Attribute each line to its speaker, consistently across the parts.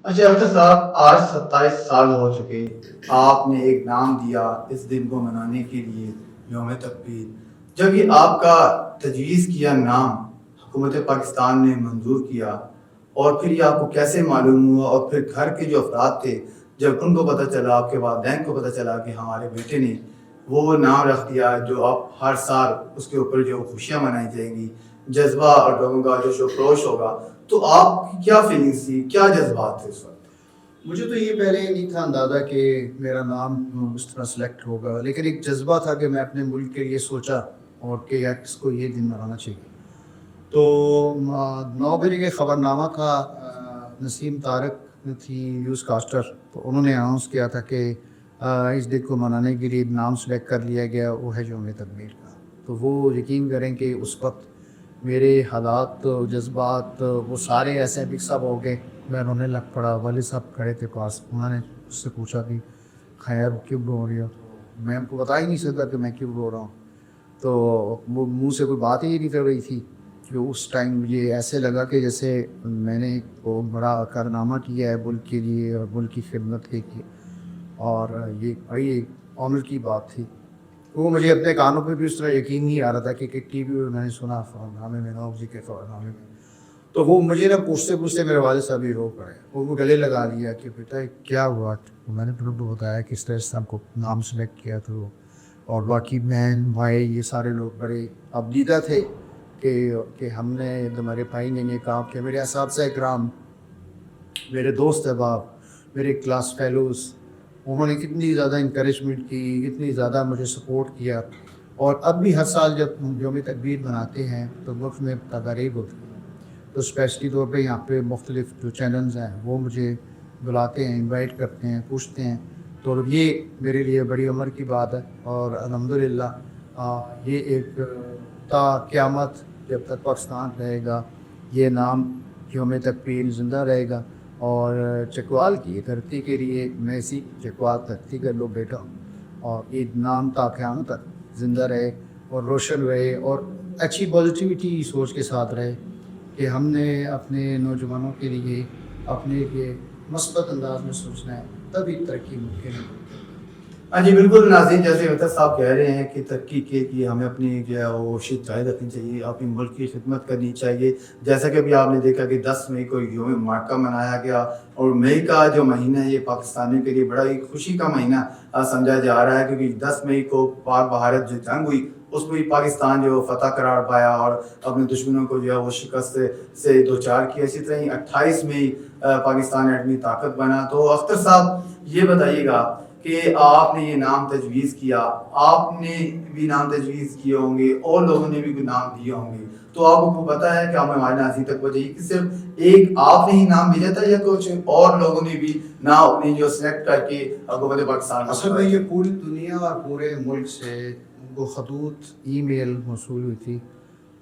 Speaker 1: اچھا ڈاکٹر صاحب، آج 27 سال ہو چکے، آپ نے ایک نام دیا اس دن کو منانے کے لیے، یوم تکبیر۔ جب یہ آپ کا تجویز کیا نام حکومت پاکستان نے منظور کیا، اور پھر یہ آپ کو کیسے معلوم ہوا، اور پھر گھر کے جو افراد تھے جب ان کو پتہ چلا، آپ کے والدین کو پتہ چلا کہ ہمارے بیٹے نے وہ نام رکھ دیا جو اب ہر سال اس کے اوپر جو خوشیاں منائی جائیں گی، جذبہ اور لوگوں کا جو شوق ہوگا، تو آپ کی کیا فیلنگس تھی، کیا جذبات تھے اس وقت؟
Speaker 2: مجھے تو یہ پہلے نہیں تھا اندازہ کہ میرا نام اس طرح سلیکٹ ہوگا، لیکن ایک جذبہ تھا کہ میں اپنے ملک کے لیے سوچا اور کہ یار اس کو یہ دن منانا چاہیے۔ تو 9 بجے کے خبر نامہ کا نسیم طارق تھی نیوز کاسٹر، تو انہوں نے اناؤنس کیا تھا کہ اس دن کو منانے کے لیے نام سلیکٹ کر لیا گیا، وہ ہے یوم تکبیر کا۔ تو وہ یقین کریں کہ اس وقت میرے حالات جذبات وہ سارے ایسے مکس اپ ہو گئے، میں رونے لگ پڑا۔ والد صاحب کھڑے تھے پاس، انہوں نے اس سے پوچھا کہ خیر کیوں رو رہی ہو؟ میں ان کو بتا ہی نہیں سکتا کہ میں کیوں رو رہا ہوں، تو وہ منہ سے کوئی بات ہی نہیں کر رہی تھی۔ جو اس ٹائم مجھے ایسے لگا کہ جیسے میں نے وہ بڑا کارنامہ کیا ہے ملک کے لیے اور ملک کی خدمت کے لیے، اور یہ بڑی آنر کی بات تھی۔ وہ مجھے اپنے کانوں پہ بھی اس طرح یقین نہیں آ رہا تھا کہ ٹی وی میں نے سنا خبرنامے میں 9 بجے کے خبرنامے میں، تو وہ مجھے پوچھتے پوچھتے میرے والد صاحب بھی رو پڑے، وہ گلے لگا لیا کہ بیٹا کیا ہوا؟ میں نے پھر بتایا کہ اس طرح سے ہم کو نام سلیکٹ کیا تو، اور باقی بہن بھائی یہ سارے لوگ بڑے ابدیدہ تھے کہ ہم نے ہمارے بھائی نے یہ کام کیا۔ میرے اساتذہ اکرام، میرے دوست احباب، میرے کلاس فیلوز، انہوں نے کتنی زیادہ انکریجمنٹ کی، کتنی زیادہ مجھے سپورٹ کیا۔ اور اب بھی ہر سال جب یوم تکبیر مناتے ہیں تو ملک میں تقاریب ہوتی ہیں، تو اسپیشلی طور پہ یہاں پہ مختلف جو چینلز ہیں وہ مجھے بلاتے ہیں، انوائٹ کرتے ہیں، پوچھتے ہیں، تو یہ میرے لیے بڑی عمر کی بات ہے۔ اور الحمدللہ یہ ایک تا قیامت جب تک پاکستان رہے گا یہ نام یوم تکبیر زندہ رہے گا، اور چکوال کی دھرتی کے لیے میں اسی چکوال دھرتی کر لو بیٹا، اور یہ نام تا قیامت تک زندہ رہے اور روشن رہے، اور اچھی پازیٹیوٹی سوچ کے ساتھ رہے کہ ہم نے اپنے نوجوانوں کے لیے اپنے لیے مثبت انداز میں سوچنا ہے، تبھی ترقی ممکن ہے۔
Speaker 1: ہاں جی بالکل ناظرین، جیسے وطن صاحب کہہ رہے ہیں کہ ترقی کے لیے ہمیں اپنی جو ہے وہ شد جاری رکھنی چاہیے، اپنی ملک کی خدمت کرنی چاہیے۔ جیسا کہ ابھی آپ نے دیکھا کہ 10 مئی کو یوم مارکہ منایا گیا، اور مئی کا جو مہینہ ہے یہ پاکستانیوں کے لیے بڑا ہی خوشی کا مہینہ سمجھا جا رہا ہے، کیونکہ 10 مئی کو پاک بھارت جو جنگ ہوئی اس میں پاکستان جو فتح قرار پایا اور اپنے دشمنوں کو جو ہے وہ شکست سے دوچار کیا۔ اسی طرح ہی 28 مئی پاکستان ایٹمی طاقت بنا۔ تو اختر صاحب یہ بتائیے گا کہ آپ نے یہ نام تجویز کیا، آپ نے بھی نام تجویز کیے ہوں گے اور لوگوں نے بھی کوئی نام دیے ہوں گے، تو آپ کو پتہ ہے کہ ہمارے ناظرین تک پہنچائیے کہ صرف ایک آپ نے ہی نام بھیجا تھا یا کچھ اور لوگوں نے بھی نام اپنی جو سلیکٹ کر کے حکومت پاکستان؟
Speaker 2: اصل میں یہ پوری دنیا اور پورے ملک سے ان کو خطوط ای میل موصول ہوئی تھی،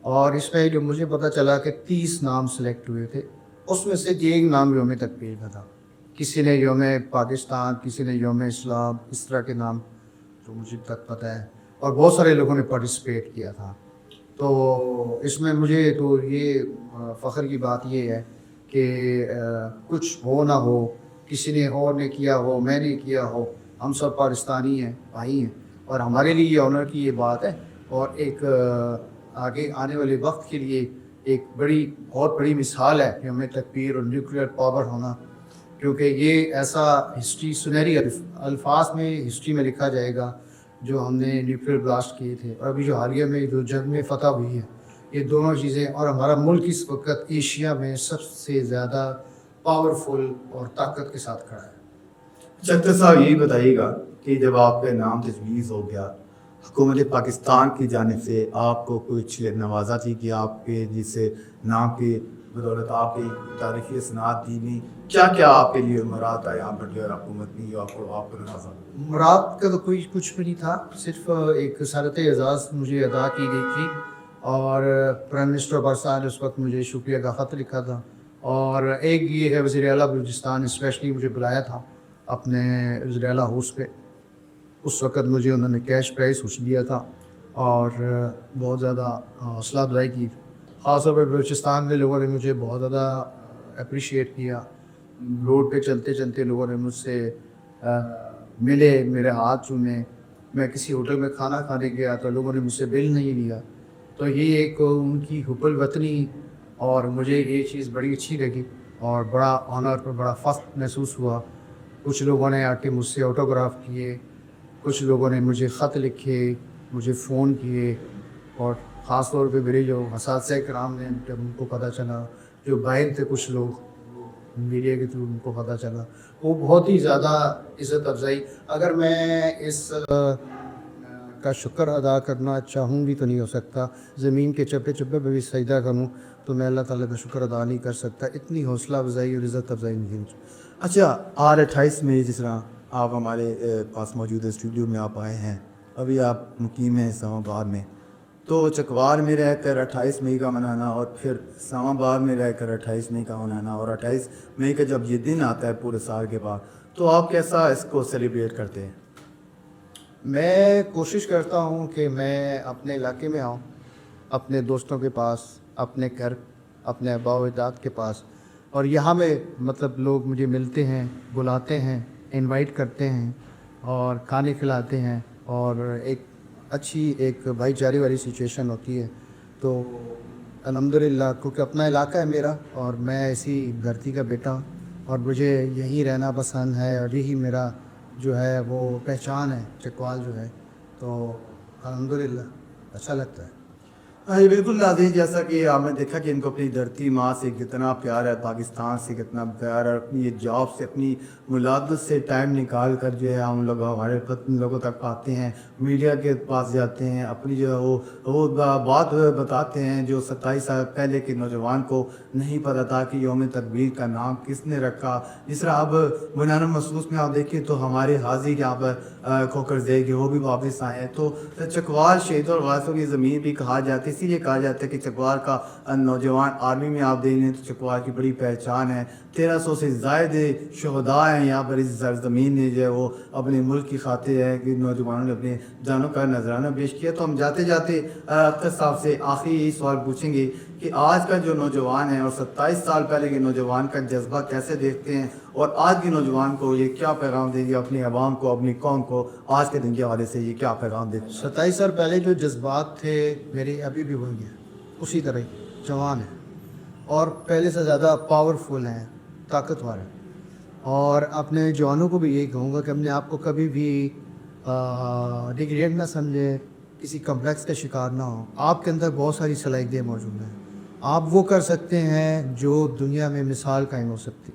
Speaker 2: اور اس میں جو مجھے پتہ چلا کہ 30 نام سلیکٹ ہوئے تھے، اس میں سے ایک نام یوم تکبیر کا تھا۔ کسی نے یوم پاکستان، کسی نے یوم اسلام، اس طرح کے نام جو مجھے تک پتہ ہے، اور بہت سارے لوگوں نے پارٹیسپیٹ کیا تھا۔ تو اس میں مجھے تو یہ فخر کی بات یہ ہے کہ کچھ ہو نہ ہو، کسی نے اور نے کیا ہو، میں نے کیا ہو، ہم سب پاکستانی ہیں، بھائی ہیں، اور ہمارے لیے یہ آنر کی یہ بات ہے، اور ایک آگے آنے والے وقت کے لیے ایک بہت بڑی مثال ہے یوم تکبیر اور نیوکلیئر پاور ہونا، کیونکہ یہ ایسا ہسٹری سنہری الفاظ میں ہسٹری میں لکھا جائے گا جو ہم نے نیوکلیئر بلاسٹ کیے تھے، اور ابھی جو حالیہ میں جو جنگ میں فتح ہوئی ہے، یہ دونوں چیزیں، اور ہمارا ملک اس وقت ایشیا میں سب سے زیادہ پاورفل اور طاقت کے ساتھ کھڑا ہے۔
Speaker 1: اختر صاحب یہی بتائیے گا کہ جب آپ کا نام تجویز ہو گیا حکومت پاکستان کی جانب سے، آپ کو کچھ نوازا تھی کہ آپ کے جس نام کی بدولت آپ کی تاریخی اسناد دی گئی، کیا کیا آپ کے لیے مراد آیا آپ بڑی اور حکومت نے آپ کو نوازا؟
Speaker 2: مراد کا تو کوئی کچھ بھی نہیں تھا، صرف ایک سارت اعزاز مجھے ادا کی گئی تھی، اور پرائم منسٹر پاکستان نے اس وقت مجھے شکریہ کا خط لکھا تھا، اور ایک یہ ہے وزیر اعلیٰ بلوچستان اسپیشلی مجھے بلایا تھا اپنے وزیر اعلیٰ ہاؤس پہ، اس وقت مجھے انہوں نے کیش پرائز کچھ دیا تھا، اور بہت زیادہ حوصلہ افزائی کی، خاص طور پہ بلوچستان کے لوگوں نے مجھے بہت زیادہ اپریشیٹ کیا، روڈ پہ چلتے چلتے لوگوں نے مجھ سے ملے، میرے ہاتھ چومے. میں کسی ہوٹل میں کھانا کھانے گیا تو لوگوں نے مجھ سے بل نہیں لیا. تو یہ ایک ان کی حب الوطنی، اور مجھے یہ چیز بڑی اچھی لگی اور بڑا آنر اور بڑا فخر محسوس ہوا. کچھ لوگوں نے آ کے مجھ سے آٹوگراف کیے، کچھ لوگوں نے مجھے خط لکھے، مجھے فون کیے، اور خاص طور پہ میرے جو اساتذہ کرام نے، جب ان کو پتہ چلا، جو باہر تھے کچھ لوگ میڈیا کے تھرو ان کو پتہ چلا، وہ بہت ہی زیادہ عزت افزائی. اگر میں اس کا شکر ادا کرنا چاہوں بھی تو نہیں ہو سکتا. زمین کے چپے چپے پہ بھی سجدہ کروں تو میں اللہ تعالیٰ کا شکر ادا نہیں کر سکتا. اتنی حوصلہ افزائی اور عزت افزائی مجھے.
Speaker 1: اچھا، آر 28 میں جس طرح آپ ہمارے پاس موجود اسٹوڈیو میں آپ آئے ہیں، ابھی آپ مقیم ہیں اسلام آباد میں، تو چکوال میں رہ کر 28 مئی کا منانا اور پھر اسلام آباد میں رہ کر 28 مئی کا منانا، اور 28 مئی کا جب یہ دن آتا ہے پورے سال کے بعد، تو آپ کیسا اس کو سیلیبریٹ کرتے ہیں؟
Speaker 2: میں کوشش کرتا ہوں کہ میں اپنے علاقے میں آؤں، اپنے دوستوں کے پاس، اپنے گھر، اپنے آباء و اجداد کے پاس، اور یہاں میں مطلب لوگ مجھے ملتے ہیں، بلاتے ہیں، انوائٹ کرتے ہیں اور کھانے کھلاتے ہیں، اور ایک اچھی ایک بھائی چارے والی سچویشن ہوتی ہے. تو الحمدللہ، کیونکہ اپنا علاقہ ہے میرا اور میں اسی دھرتی کا بیٹا ہوں اور مجھے یہیں رہنا پسند ہے، اور یہی میرا جو ہے وہ پہچان ہے چکوال جو ہے. تو الحمدللہ اچھا لگتا ہے.
Speaker 1: ہاں جی بالکل ناظرین، جیسا کہ آپ نے دیکھا کہ ان کو اپنی دھرتی ماں سے کتنا پیار ہے، پاکستان سے کتنا پیار ہے، اپنی یہ جاب سے، اپنی ملازمت سے ٹائم نکال کر جو ہے ہم لوگ ہمارے لوگوں تک آتے ہیں، میڈیا کے پاس جاتے ہیں، اپنی جو ہے وہ بات بتاتے ہیں جو 27 سال پہلے کے نوجوان کو نہیں پتہ تھا کہ یوم تکبیر کا نام کس نے رکھا. جس طرح اب بنیادی محسوس میں آپ دیکھیں تو ہمارے حاضی یہاں پر کھوکر زے کے وہ بھی واپس آئے ہیں. تو چکوال شہیدوں اور غازیوں کی زمین بھی کہا جاتا ہے، اسی لیے کہا جاتا ہے کہ چکوال کا نوجوان آرمی میں آپ دیکھ لیں تو چکوال کی بڑی پہچان ہے. 1300 سے زائد شہداء ہیں یہاں پر اس سرزمین نے جو ہے وہ اپنے ملک کی خاطر ہے کہ نوجوانوں نے اپنے جانوں کا نذرانہ پیش کیا. تو ہم جاتے جاتے اختر صاحب سے آخری یہی سوال پوچھیں گے کہ آج کا جو نوجوان ہے اور 27 سال پہلے کے نوجوان کا جذبہ کیسے دیکھتے ہیں، اور آج کے نوجوان کو یہ کیا پیغام دیں گے، اپنی عوام کو، اپنی قوم کو آج کے دن کے حوالے سے یہ کیا پیغام دیں گے؟
Speaker 2: 27 سال پہلے جو جذبات تھے میرے ابھی بھی وہی ہیں، اسی طرح ہی جوان ہیں اور پہلے سے زیادہ پاورفل ہیں، طاقتور ہیں. اور اپنے جوانوں کو بھی یہی کہوں گا کہ اپنے آپ کو کبھی بھی ڈیگریڈ نہ سمجھے، کسی کمپلیکس کا شکار نہ ہو. آپ کے اندر بہت ساری صلاحیتیں موجود ہیں، آپ وہ کر سکتے ہیں جو دنیا میں مثال قائم ہو سکتی.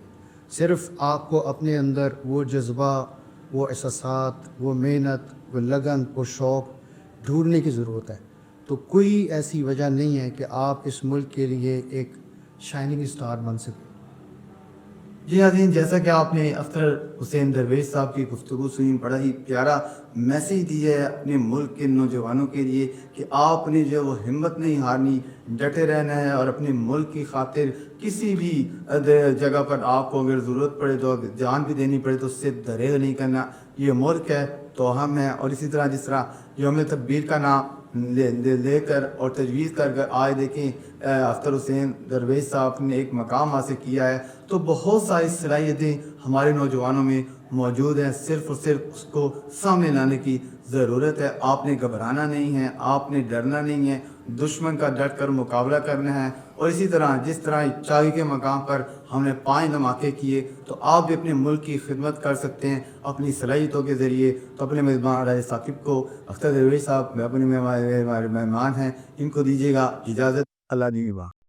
Speaker 2: صرف آپ کو اپنے اندر وہ جذبہ، وہ احساسات، وہ محنت، وہ لگن، وہ شوق ڈھونڈنے کی ضرورت ہے. تو کوئی ایسی وجہ نہیں ہے کہ آپ اس ملک کے لیے ایک شائننگ اسٹار بن سکیں.
Speaker 1: جی ناظرین، جیسا کہ آپ نے اختر حسین درویش صاحب کی گفتگو سنی، بڑا ہی پیارا میسیج دی ہے اپنے ملک کے نوجوانوں کے لیے کہ آپ نے جو وہ ہمت نہیں ہارنی، ڈٹے رہنا ہے، اور اپنے ملک کی خاطر کسی بھی جگہ پر آپ کو اگر ضرورت پڑے تو جان بھی دینی پڑے تو اس سے دریغ نہیں کرنا. یہ ملک ہے تو ہم ہیں. اور اسی طرح جس طرح یوم تکبیر کا نام لے کر اور تجویز کر آج دیکھیں اختر حسین درویش صاحب نے ایک مقام حاصل کیا ہے. تو بہت ساری صلاحیتیں ہمارے نوجوانوں میں موجود ہیں، صرف اور صرف اس کو سامنے لانے کی ضرورت ہے. آپ نے گھبرانا نہیں ہے، آپ نے ڈرنا نہیں ہے، دشمن کا ڈٹ کر مقابلہ کرنا ہے. اور اسی طرح جس طرح چاوی کے مقام پر ہم نے 5 دھماکے کیے تو آپ بھی اپنے ملک کی خدمت کر سکتے ہیں اپنی صلاحیتوں کے ذریعے. تو اپنے میزبان راجہ ثاقب کو، اختر درویش صاحب اپنے مہمان ہیں، ان کو دیجیے گا اجازت. اللہ نگہبان.